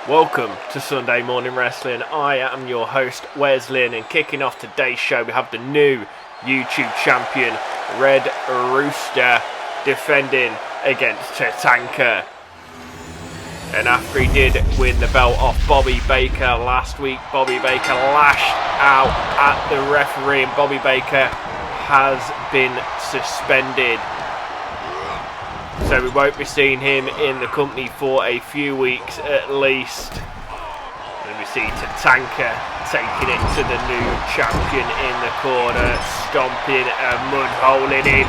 Welcome to Sunday Morning Wrestling. I am your host, Wes Lynn, and kicking off today's show, we have the new YouTube champion, Red Rooster, defending against Tatanka. And after he did win the belt off Bobby Baker last week, Bobby Baker lashed out at the referee, and Bobby Baker has been suspended. So we won't be seeing him in the company for a few weeks at least. And we see Tatanka taking it to the new champion in the corner, stomping a mud hole in him.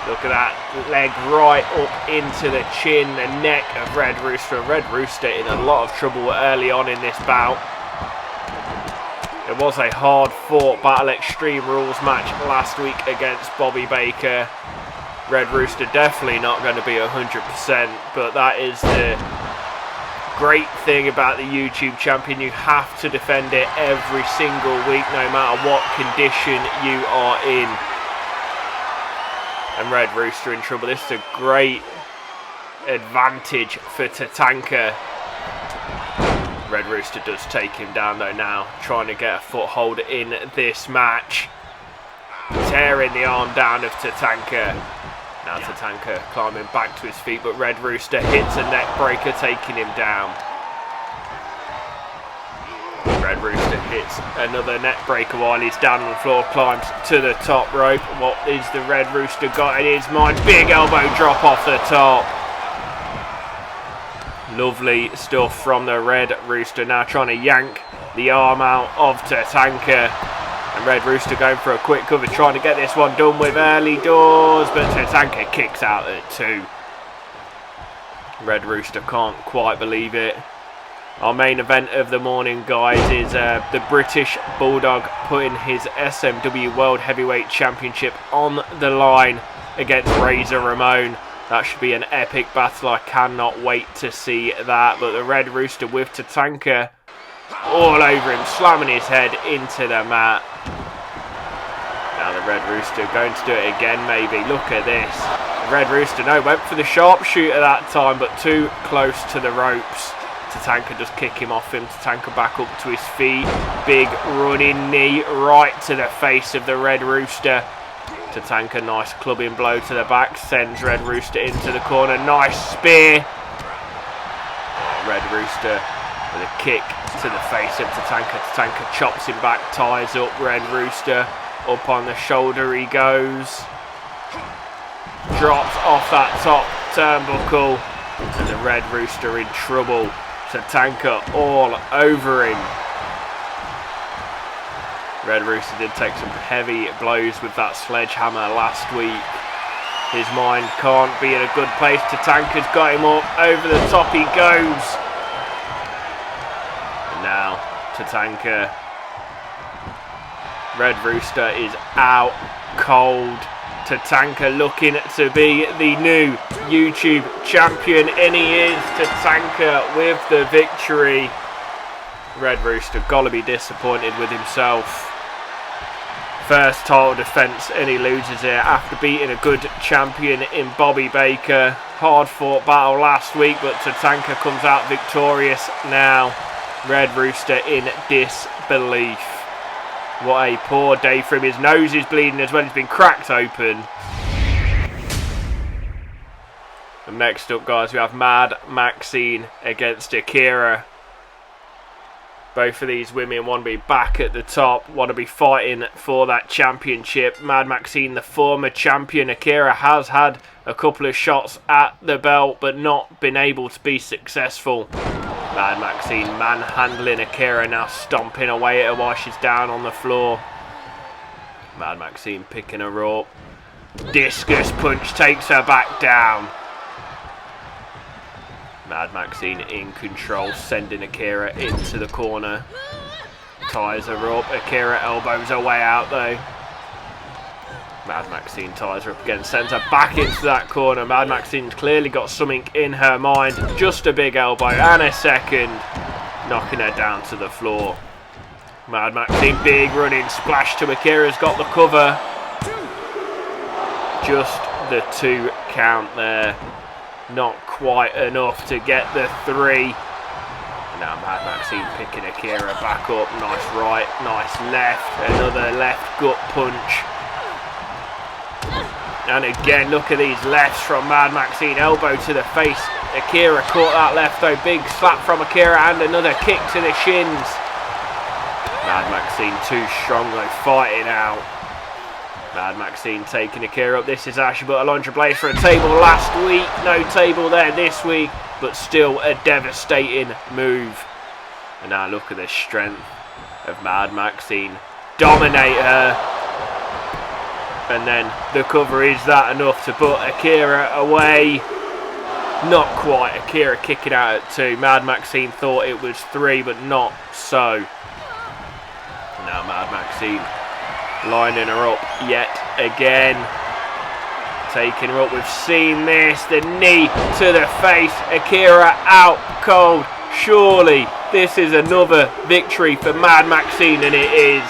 Look at that leg right up into the chin, the neck of Red Rooster. Red Rooster in a lot of trouble early on in this bout. It was a hard fought Battle Extreme Rules match last week against Bobby Baker. Red Rooster definitely not going to be 100%, but that is the great thing about the YouTube champion. You have to defend it every single week, no matter what condition you are in. And Red Rooster in trouble. This is a great advantage for Tatanka. Red Rooster does take him down though now, trying to get a foothold in this match. Tearing the arm down of Tatanka. Now Tatanka climbing back to his feet, but Red Rooster hits a neck breaker, taking him down. Red Rooster hits another neck breaker while he's down on the floor, climbs to the top rope. What is the Red Rooster got in his mind? Big elbow drop off the top. Lovely stuff from the Red Rooster, now trying to yank the arm out of Tatanka. And Red Rooster going for a quick cover, trying to get this one done with early doors, but Tatanka kicks out at 2. Red Rooster can't quite believe it. Our main event of the morning, guys, is the British Bulldog putting his SMW World Heavyweight Championship on the line against Ramon. That should be an epic battle. I cannot wait to see that. But the Red Rooster with Tatanka all over him, slamming his head into the mat. Now the Red Rooster going to do it again, maybe. Look at this. The Red Rooster, no, went for the sharpshooter that time, but too close to the ropes. Tatanka just kick him off him. Tatanka back up to his feet. Big running knee right to the face of the Red Rooster. Tatanka, nice clubbing blow to the back. Sends Red Rooster into the corner. Nice spear. Red Rooster with a kick to the face of Tatanka. Tatanka chops him back, ties up Red Rooster. Up on the shoulder he goes. Drops off that top turnbuckle. And the Red Rooster in trouble. Tatanka all over him. Red Rooster did take some heavy blows with that sledgehammer last week. His mind can't be in a good place. Tatanka's got him up. Over the top he goes. And now Tatanka. Red Rooster is out cold. Tatanka looking to be the new YouTube champion, and he is. Tatanka with the victory. Red Rooster gotta be disappointed with himself. First title defense, and he loses it after beating a good champion in Bobby Baker. Hard fought battle last week, but Tatanka comes out victorious now. Red Rooster in disbelief. What a poor day for him. His nose is bleeding as well. He's been cracked open. And next up, guys, we have Mad Maxine against Akira. Both of these women want to be back at the top, want to be fighting for that championship. Mad Maxine, the former champion. Akira has had a couple of shots at the belt, but not been able to be successful. Mad Maxine manhandling Akira, now stomping away at her while she's down on the floor. Mad Maxine picking her up. Discus punch takes her back down. Mad Maxine in control, sending Akira into the corner. Ties her up. Akira elbows her way out though. Mad Maxine ties her up again, sends her back into that corner. Mad Maxine's clearly got something in her mind. Just a big elbow and a second, knocking her down to the floor. Mad Maxine, big running splash to Akira's got the cover. Just the 2 count there. Not quite enough to get the 3. Now Mad Maxine picking Akira back up. Nice right, nice left. Another left gut punch. And again, look at these lefts from Mad Maxine. Elbow to the face. Akira caught that left though. Big slap from Akira and another kick to the shins. Mad Maxine too strong though, fighting out. Mad Maxine taking Akira up. This is Ashley, but Alondra Blaze for a table last week. No table there this week, but still a devastating move. And now look at the strength of Mad Maxine. Dominate her. And then the cover, is that enough to put Akira away? Not quite. Akira kicking out at 2. Mad Maxine thought it was 3, but not so. Now Mad Maxine lining her up yet again. Taking her up. We've seen this. The knee to the face. Akira out cold. Surely this is another victory for Mad Maxine, and it is.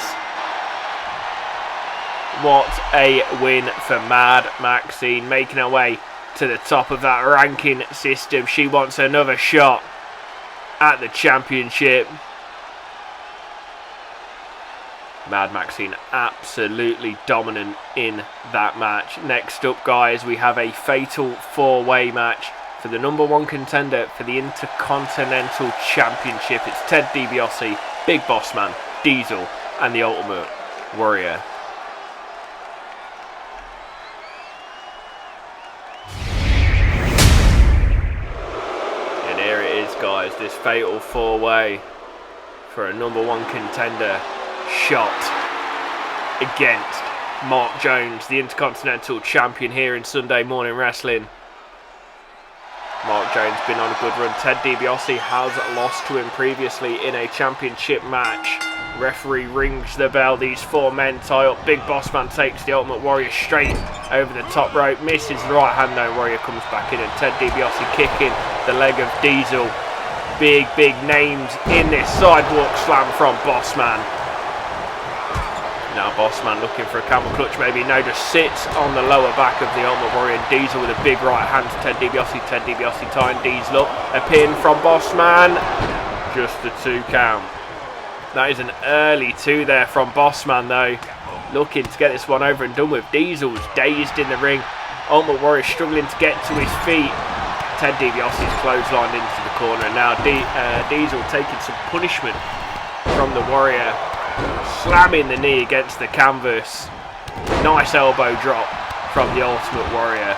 What a win for Mad Maxine, making her way to the top of that ranking system. She wants another shot at the championship. Mad Maxine absolutely dominant in that match. Next up, guys, we have a fatal 4-way match for the #1 contender for the Intercontinental Championship. It's Ted DiBiase, Big Boss Man, Diesel, and the Ultimate Warrior. Guys, this fatal 4-way for a #1 contender shot against Mark Jones, the Intercontinental Champion here in Sunday Morning Wrestling. Mark Jones been on a good run. Ted DiBiase has lost to him previously in a championship match. Referee rings the bell. These 4 men tie up. Big Boss Man takes the Ultimate Warrior straight over the top rope. Misses the right hand though. Warrior comes back in, and Ted DiBiase kicking the leg of Diesel. Big names in this sidewalk slam from Bossman. Now Bossman looking for a camel clutch maybe. No, just sits on the lower back of the Ultimate Warrior. Diesel with a big right hand to Ted DiBiase. Ted DiBiase tying Diesel up. A pin from Bossman. Just a 2 count. That is an early 2 there from Bossman though. Looking to get this one over and done with. Diesel's dazed in the ring. Ultimate Warrior struggling to get to his feet. Ted DiBiase's clotheslined into the corner, and now Diesel taking some punishment from the Warrior, slamming the knee against the canvas. Nice elbow drop from the Ultimate Warrior.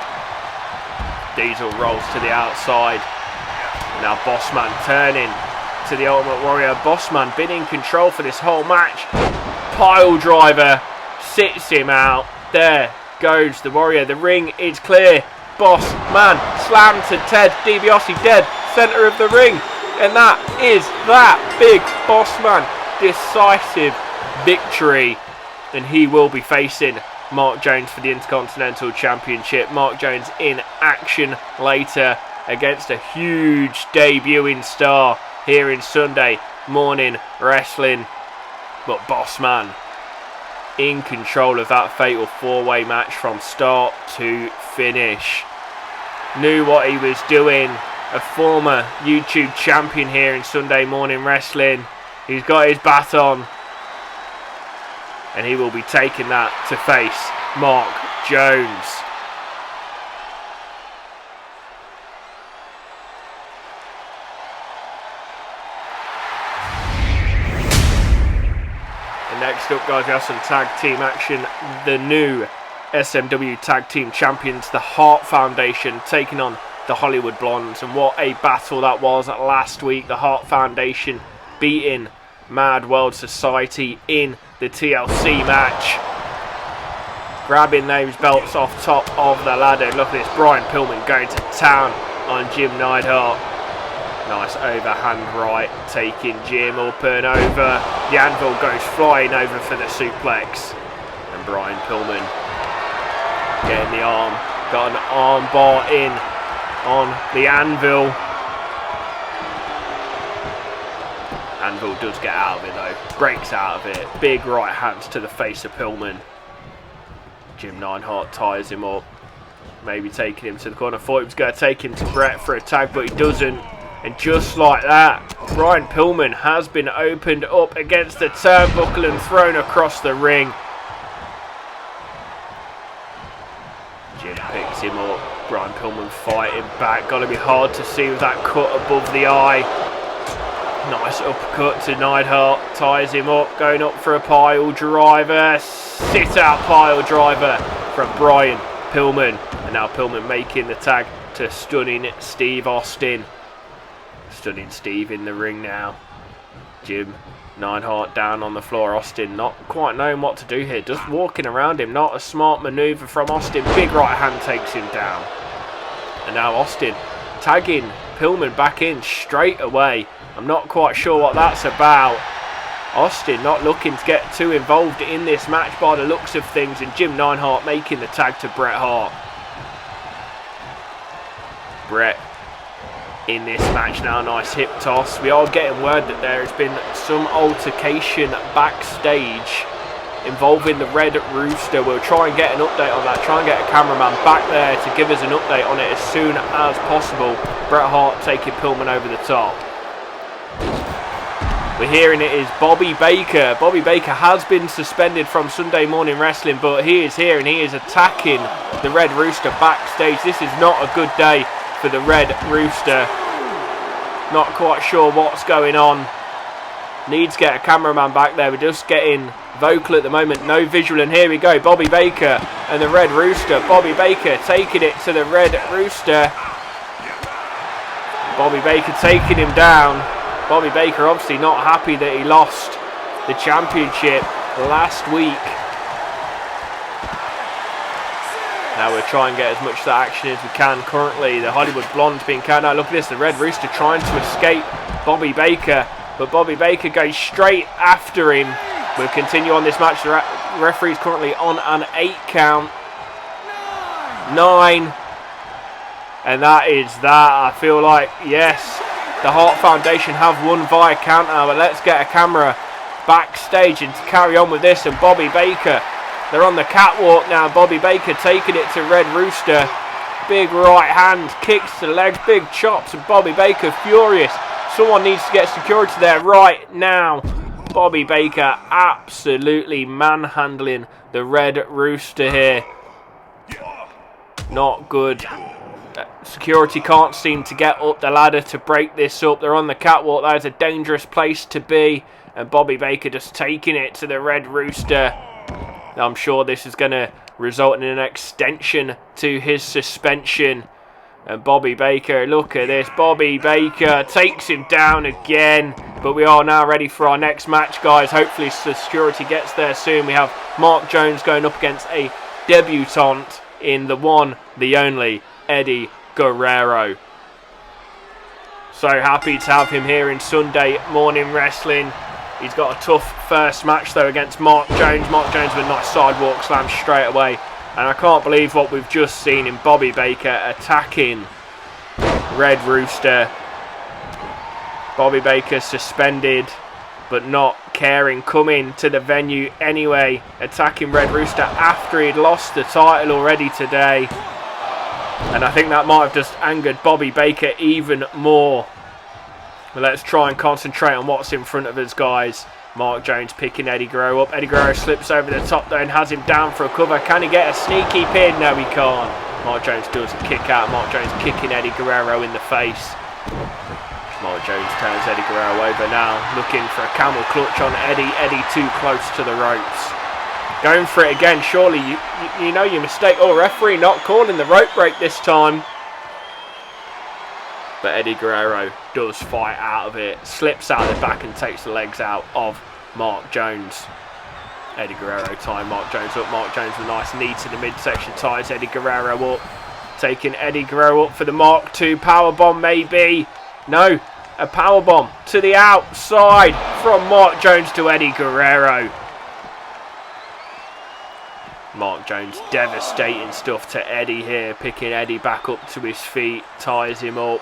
Diesel rolls to the outside. Now Bossman turning to the Ultimate Warrior. Bossman been in control for this whole match. Pile driver sits him out. There goes the Warrior. The ring is clear. Bossman slam to Ted DiBiase, dead centre of the ring, and that is that. Big Bossman, decisive victory, and he will be facing Mark Jones for the Intercontinental Championship. Mark Jones in action later against a huge debuting star here in Sunday Morning Wrestling, but Bossman in control of that fatal 4-way match from start to finish. Knew what he was doing. A former YouTube champion here in Sunday Morning Wrestling. He's got his baton, and he will be taking that to face Mark Jones. And next up, guys, we have some tag team action. The new SMW Tag Team Champions, the Hart Foundation, taking on the Hollywood Blondes, and what a battle that was last week. The Hart Foundation beating Mad World Society in the TLC match, grabbing those belts off top of the ladder. Look at this, Brian Pillman going to town on Jim Neidhart. Nice overhand right, taking Jim up and over. The anvil goes flying over for the suplex, and Brian Pillman getting the arm, got an arm bar in on the anvil. Anvil does get out of it though, breaks out of it. Big right hands to the face of Pillman. Jim Neidhart ties him up, maybe taking him to the corner. Thought he was going to take him to Brett for a tag, but he doesn't. And just like that, Brian Pillman has been opened up against the turnbuckle and thrown across the ring. Jim picks him up. Brian Pillman fighting back. Got to be hard to see with that cut above the eye. Nice uppercut to Neidhart. Ties him up. Going up for a pile driver. Sit out pile driver from Brian Pillman. And now Pillman making the tag to Stunning Steve Austin. Stunning Steve in the ring now. Jim Neidhart down on the floor. Austin not quite knowing what to do here. Just walking around him. Not a smart manoeuvre from Austin. Big right hand takes him down. And now Austin tagging Pillman back in straight away. I'm not quite sure what that's about. Austin not looking to get too involved in this match by the looks of things. And Jim Neidhart making the tag to Bret Hart. Bret in this match now, nice hip toss. We are getting word that there has been some altercation backstage involving the Red Rooster. We'll try and get an update on that, try and get a cameraman back there to give us an update on it as soon as possible. Bret Hart taking Pillman over the top. We're hearing it is Bobby Baker. Bobby Baker has been suspended from Sunday Morning Wrestling, but he is here and he is attacking the Red Rooster backstage. This is not a good day for the Red Rooster. Not quite sure what's going on. Needs to get a cameraman back there. We're just getting vocal at the moment. No visual. And here we go. Bobby Baker and the Red Rooster. Bobby Baker taking it to the Red Rooster. Bobby Baker taking him down. Bobby Baker obviously not happy that he lost the championship last week. Now we'll try and get as much of that action as we can. Currently, the Hollywood Blonde's being carried out. Look at this, the Red Rooster trying to escape Bobby Baker. But Bobby Baker goes straight after him. We'll continue on this match. The referee's currently on an 8 count. 9. And that is that. I feel like, yes, the Hart Foundation have won via count now. But let's get a camera backstage and to carry on with this. And Bobby Baker, they're on the catwalk now. Bobby Baker taking it to Red Rooster. Big right hand, kicks to the legs, big chops, and Bobby Baker furious. Someone needs to get security there right now. Bobby Baker absolutely manhandling the Red Rooster here. Not good. Security can't seem to get up the ladder to break this up. They're on the catwalk. That is a dangerous place to be. And Bobby Baker just taking it to the Red Rooster. I'm sure this is going to result in an extension to his suspension. And Bobby Baker, look at this. Bobby Baker takes him down again. But we are now ready for our next match, guys. Hopefully security gets there soon. We have Mark Jones going up against a debutant in the one, the only, Eddie Guerrero. So happy to have him here in Sunday Morning Wrestling. He's got a tough first match though against Mark Jones. Mark Jones with a nice sidewalk slam straight away. And I can't believe what we've just seen in Bobby Baker attacking Red Rooster. Bobby Baker suspended but not caring, coming to the venue anyway, attacking Red Rooster after he'd lost the title already today. And I think that might have just angered Bobby Baker even more. But let's try and concentrate on what's in front of us, guys. Mark Jones picking Eddie Guerrero up. Eddie Guerrero slips over the top though and has him down for a cover. Can he get a sneaky pin? No, he can't. Mark Jones does a kick out. Mark Jones kicking Eddie Guerrero in the face. Mark Jones turns Eddie Guerrero over now, looking for a camel clutch on Eddie. Eddie too close to the ropes. Going for it again. Surely you know your mistake. Oh, referee not calling the rope break this time. But Eddie Guerrero does fight out of it, slips out the back and takes the legs out of Mark Jones. Eddie Guerrero tying Mark Jones up. Mark Jones with a nice knee to the midsection, ties Eddie Guerrero up. Taking Eddie Guerrero up for the Mark II powerbomb maybe. No, a powerbomb to the outside from Mark Jones to Eddie Guerrero. Mark Jones devastating stuff to Eddie here, picking Eddie back up to his feet, ties him up.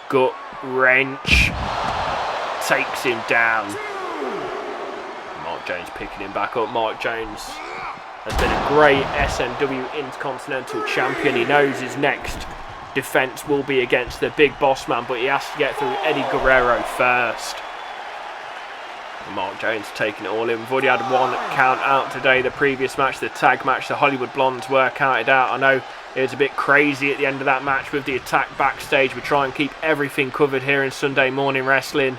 Gut wrench, takes him down. Mark Jones picking him back up. Mark Jones has been a great SMW Intercontinental Champion. He knows his next defense will be against the big boss man, but he has to get through Eddie Guerrero first. Mark Jones taking it all in. We've already had one count out today. The previous match, the tag match, the Hollywood Blondes were counted out. I know it was a bit crazy at the end of that match with the attack backstage. We try and keep everything covered here in Sunday Morning Wrestling.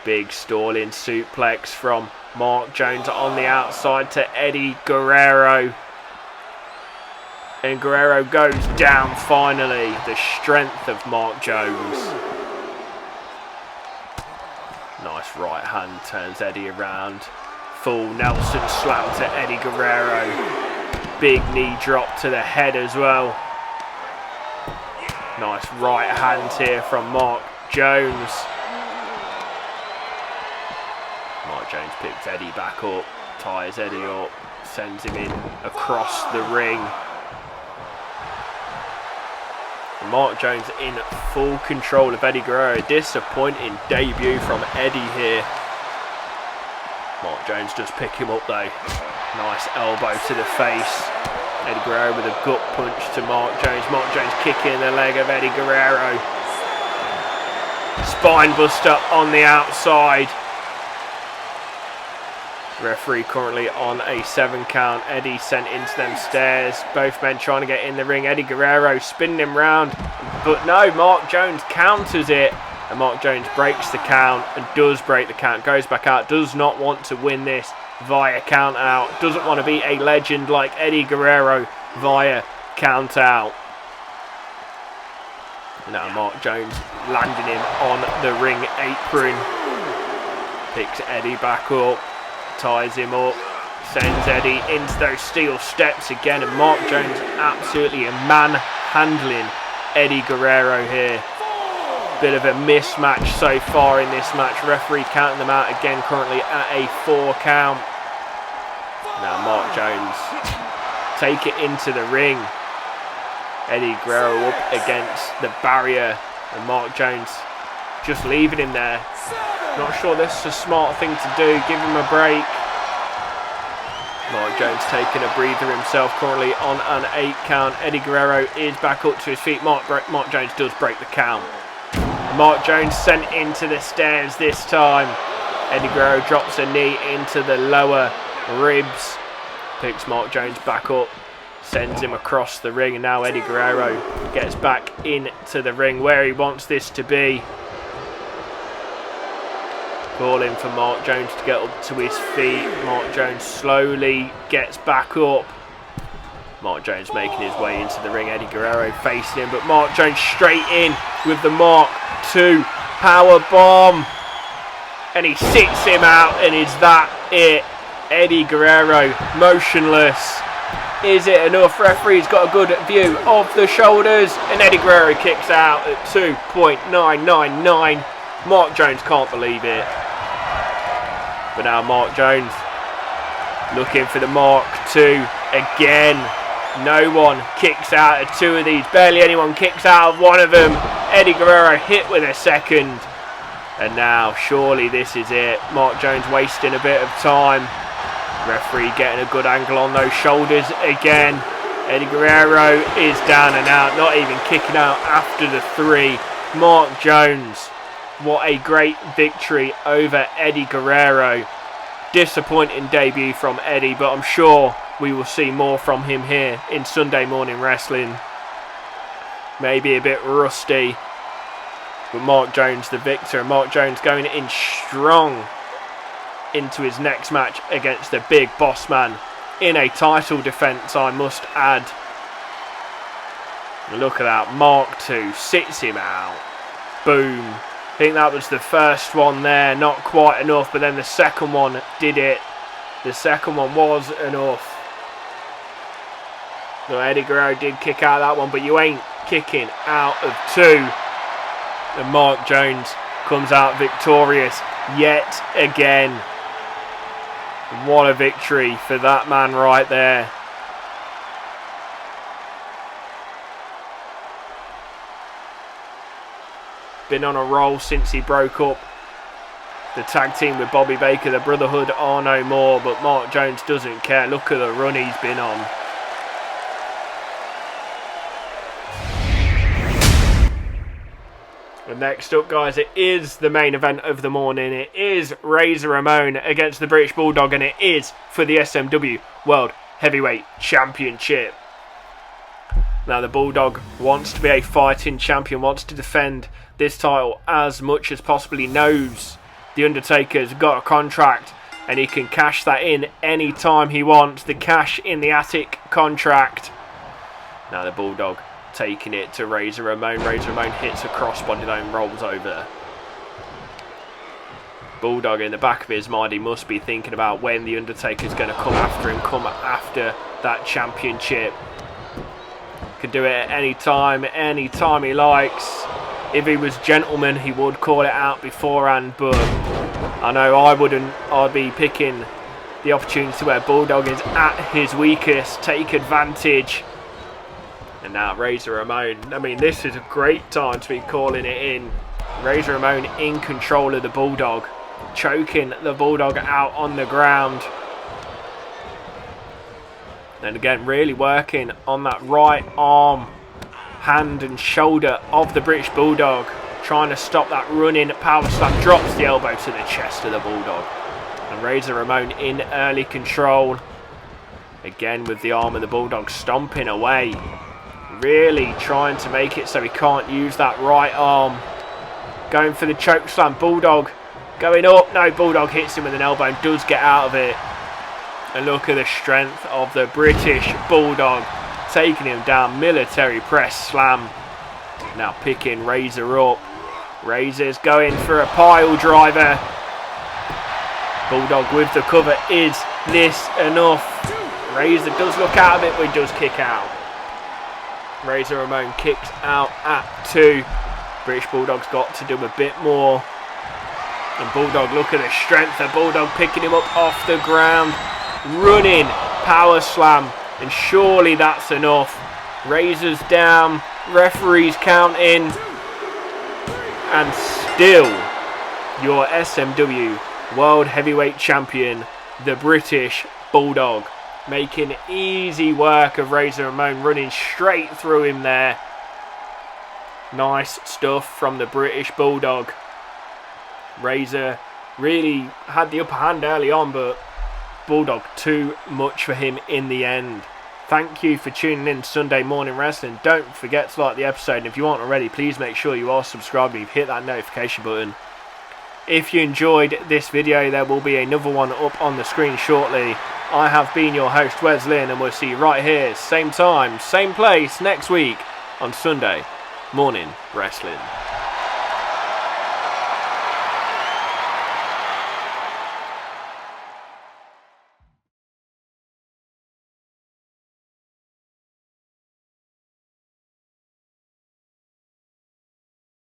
Big stalling suplex from Mark Jones on the outside to Eddie Guerrero. And Guerrero goes down finally. The strength of Mark Jones. Nice right hand, turns Eddie around. Full Nelson slap to Eddie Guerrero. Big knee drop to the head as well. Nice right hand here from Mark Jones. Mark Jones picks Eddie back up, ties Eddie up, sends him in across the ring. Mark Jones in full control of Eddie Guerrero. Disappointing debut from Eddie here. Mark Jones does pick him up though. Nice elbow to the face. Eddie Guerrero with a gut punch to Mark Jones. Mark Jones kicking the leg of Eddie Guerrero. Spine buster on the outside. Referee currently on a 7 count. Eddie sent into them stairs. Both men trying to get in the ring. Eddie Guerrero spinning him round. But no, Mark Jones counters it. And Mark Jones breaks the count and does break the count. Goes back out. Does not want to win this via count out. Doesn't want to be a legend like Eddie Guerrero via count out. Now Mark Jones landing him on the ring apron. Picks Eddie back up. Ties him up, sends Eddie into those steel steps again, and Mark Jones absolutely manhandling Eddie Guerrero here. Bit of a mismatch so far in this match. Referee counting them out again, currently at a 4 count. Now Mark Jones take it into the ring. Eddie Guerrero up against the barrier, and Mark Jones just leaving him there. Not sure this is a smart thing to do. Give him a break. Mark Jones taking a breather himself, currently on an 8 count. Eddie Guerrero is back up to his feet. Mark Jones does break the count. Mark Jones sent into the stairs this time. Eddie Guerrero drops a knee into the lower ribs. Picks Mark Jones back up. Sends him across the ring. And now Eddie Guerrero gets back into the ring where he wants this to be. Calling for Mark Jones to get up to his feet. Mark Jones slowly gets back up. Mark Jones making his way into the ring. Eddie Guerrero facing him, but Mark Jones straight in with the Mark II power bomb. And he sits him out, and is that it? Eddie Guerrero motionless. Is it enough? Referee's got a good view of the shoulders, and Eddie Guerrero kicks out at 2.999. Mark Jones can't believe it. But now Mark Jones looking for the Mark II again. No one kicks out of 2 of these. Barely anyone kicks out of 1 of them. Eddie Guerrero hit with a second. And now surely this is it. Mark Jones wasting a bit of time. Referee getting a good angle on those shoulders again. Eddie Guerrero is down and out. Not even kicking out after the 3. Mark Jones. What a great victory over Eddie Guerrero. Disappointing debut from Eddie, but I'm sure we will see more from him here in Sunday Morning Wrestling. Maybe a bit rusty, but Mark Jones the victor. Mark Jones going in strong into his next match against the big boss man in a title defense, I must add. Look at that. Mark II sits him out. Boom. I think that was the first one there, not quite enough, but then the second one did it. The second one was enough. No, Eddie Guerrero did kick out that one, but you ain't kicking out of 2. And Mark Jones comes out victorious yet again. What a victory for that man right there. Been on a roll since he broke up the tag team with Bobby Baker. The Brotherhood are no more, but Mark Jones doesn't care. Look at the run he's been on. And next up, guys, it is the main event of the morning. It is Razor Ramon against the British Bulldog, and it is for the SMW World Heavyweight Championship. Now, the Bulldog wants to be a fighting champion, wants to defend this title as much as possible. He knows the Undertaker's got a contract, and he can cash that in any time he wants. The cash in the attic contract. Now, the Bulldog taking it to Razor Ramon. Razor Ramon hits a crossbody and rolls over. Bulldog in the back of his mind, he must be thinking about when the Undertaker's going to come after him, come after that championship. Could do it at any time he likes. If he was gentleman, he would call it out beforehand, but I know I wouldn't. I'd be picking the opportunity where Bulldog is at his weakest, take advantage. And now Razor Ramon, I mean, this is a great time to be calling it in. Razor Ramon in control of the Bulldog, choking the Bulldog out on the ground. And again, really working on that right arm, hand and shoulder of the British Bulldog, trying to stop that running power slam. Drops the elbow to the chest of the Bulldog. And Razor Ramon in early control. Again with the arm of the Bulldog stomping away. Really trying to make it so he can't use that right arm. Going for the choke slam. Bulldog going up. No, Bulldog hits him with an elbow and does get out of it. And look at the strength of the British Bulldog, taking him down. Military press slam. Now picking Razor up. Razor's going for a pile driver. Bulldog with the cover. Is this enough? Razor does look out of it, but he does kick out. Razor Ramon kicks out at 2. British Bulldog's got to do a bit more. And Bulldog, look at the strength of Bulldog, picking him up off the ground. Running power slam. And surely that's enough. Razor's down. Referee's counting. And still, your SMW World Heavyweight Champion, the British Bulldog, making easy work of Razor Ramon, running straight through him there. Nice stuff from the British Bulldog. Razor really had the upper hand early on, but Bulldog too much for him in the end. Thank you for tuning in to Sunday Morning Wrestling. Don't forget to like the episode, and if you aren't already, please make sure you are subscribed and you've hit that notification button. If you enjoyed this video, there will be another one up on the screen shortly. I have been your host, Wes Lynn, and we'll see you right here, same time, same place, next week on Sunday Morning Wrestling.